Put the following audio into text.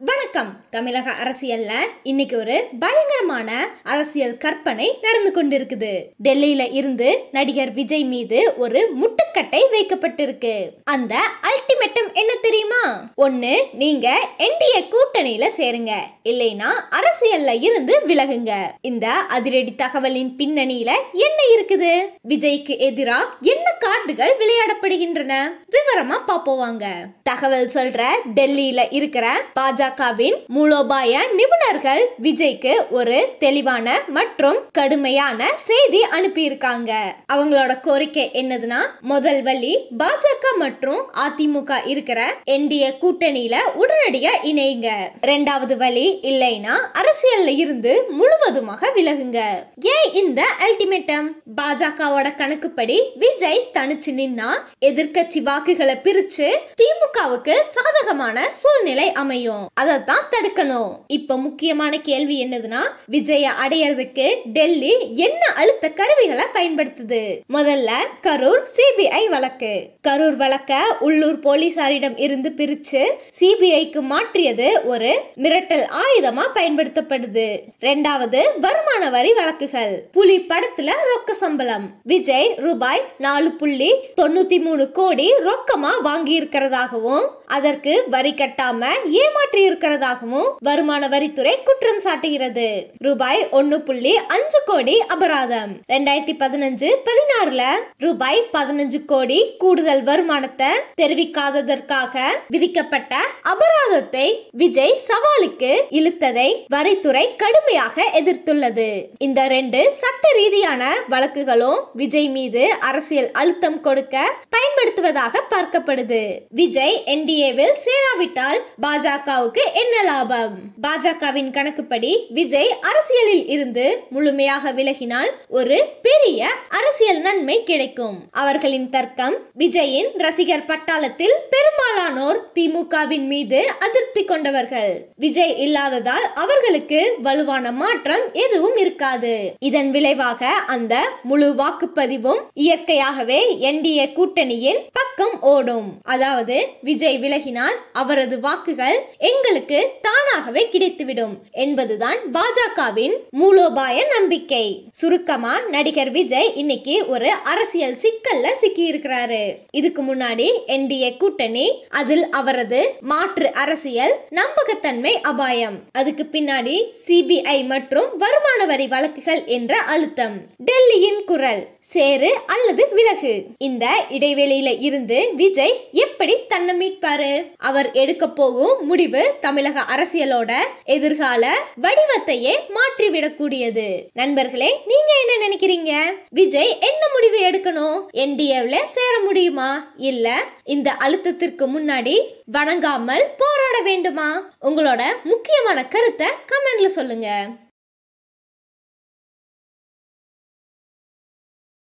வணக்கம். தமிழக அரசியல்ல இன்னைக்கு ஒரு பயங்கரமான அரசியல் கற்பனை நடந்து கொண்டிருக்குது. டெல்லியில இருந்து நடிகர் விஜய் மீது ஒரு முட்டுக்கட்டை வைக்கப்பட்டிருக்கு. அந்த அல்டிமேட்டம் என்ன தெரியுமா? ஒன்னு, நீங்க என்டிஏ கூட்டணியில சேருங்க, இல்லைனா அரசியல்ல இருந்து விலகுங்க. இந்த அதிரடி தகவலின் பின்னணியில என்ன இருக்குது? விஜய்க்கு எதிரா என்ன கார்டுகள் விளையாடப்படுகின்றன? விவரமா பாப்போவாங்க. தகவல் சொல்ற டெல்லியில இருக்கிற பாஜகவின் மூலோபாய நிபுணர்கள் விஜய்க்கு ஒரு தெளிவான மற்றும் கடுமையான செய்தி அனுப்பியிருக்காங்க. அவங்களோட கோரிக்கை என்னதுன்னா, முதல் வழி பாஜக மற்றும் அதிமுக இருக்கிற என்டிஏ கூட்டணியில உடனடியா இணையுங்க. இரண்டாவது வழி, இல்லைனா அரசியல்ல இருந்து முழுவதுமாக விலகுங்க. ஏன் இந்த அல்டிமேட்டம்? பாஜகவோட கணக்குப்படி விஜய் தனிச்சு நின்னா எதிர்க்கட்சி வாக்குகளை பிரிச்சு திமுகவுக்கு சாதகமான சூழ்நிலை அமையும். அதைத்தான் தடுக்கணும். இப்ப முக்கியமான கேள்வி என்னதுன்னா, விஜய அடையறதுக்கு டெல்லி என்ன அழுத்த கருவிகளை பயன்படுத்துது? முதல்ல கரூர் சிபிஐ வழக்கு. கரூர் வழக்க உள்ளூர் போலீசாரிடம் இருந்து பிரிச்சு சிபிஐக்கு மாற்றியது ஒரு மிரட்டல் ஆயுதமா பயன்படுத்தப்படுது. இரண்டாவது, வருமான வரி வழக்குகள். புலி படத்துல ரொக்க சம்பளம். விஜய் ரூபாய் 4.93 கோடி ரொக்கமா வாங்கி இருக்கிறதாகவும் அதற்கு வரி கட்டாம ஏமாற்றி இருக்கிறதாகவும் வருமான வரித்துறை குற்றம் சாட்டுகிறது. ரூபாய் 1.5 கோடி அபராதம். 2015-16 ரூபாய் 15 கோடி கூடுதல் வருமானத்தை தெரிவிக்காததற்காக விதிக்கப்பட்ட அபராதத்தை விஜய் சவாலுக்கு இழுத்ததை வரித்துறை கடுமையாக எதிர்த்துள்ளது. இந்த ரெண்டு சட்ட ரீதியான வழக்குகளும் விஜய் மீது அரசியல் அழுத்தம் கொடுக்க பயன்படுத்துவதாக பார்க்கப்படுது. விஜய் என்டிஏவில் சேராவிட்டால் பாஜகவுக்கு என்ன லாபம்? பாஜகவின் கணக்குப்படி விஜய் அரசியலில் இருந்து முழுமையாக விலகினால் ஒரு பெரிய அரசியல் நன்மை கிடைக்கும். அவர்களின் தர்க்கம், விஜயின் ரசிகர் பட்டாளத்தில் பெரும்பாலானோர் திமுகவின் மீது அதிருப்தி கொண்டவர்கள். விஜய் இல்லாததால் அவர்களுக்கு வலுவான மாற்றம் எதுவும் இருக்காது. இதன் விளைவாக அந்த முழு வாக்குப்பதிவும் இயற்கையாகவே என்டிஏ கூட்டணியின் பக்கம் ஓடும். அதாவது விஜய் விலகினால் அவரது வாக்குகள் எங்களுக்கு தானாகவே கிடைத்துவிடும் என்பதுதான் பாஜகவின் மூலோபாய நம்பிக்கை. சுருக்கமா, நடிகர் விஜய் இன்னைக்கு ஒரு அரசியல் சிக்கல்ல சிக்கி இருக்கிறாரு. இதுக்கு முன்னாடி என்டிஏ கூட்டணி, அதில் அவரது மாற்று அரசியல், நம்பகத்தன்மை அபாயம். அதுக்கு பின்னாடி சிபிஐ மற்றும் வருமான வரி வழக்குகள் என்ற அழுத்தம். டெல்லியின் குரல், சேரு அல்லது விலகு. இந்த இடைவெளியில இருந்து விஜய் எப்படி தன்னை மீட்பாரு? அவர் எடுக்க போகும் முடிவு தமிழக அரசியலோட எதிர்கால வடிவத்தையே மாற்றிவிடக்கூடியது. நண்பர்களே, நீங்க என்ன நினைக்கிறீங்க? விஜய் என்ன முடிவு எடுக்கணும்? என்டிஏவில் சேர முடியுமா, இல்ல இந்த அழுத்தத்திற்கு முன்னாடி வணங்காமல் போராட வேண்டுமா? உங்களோட முக்கியமான கருத்தை கமெண்ட்ல சொல்லுங்க.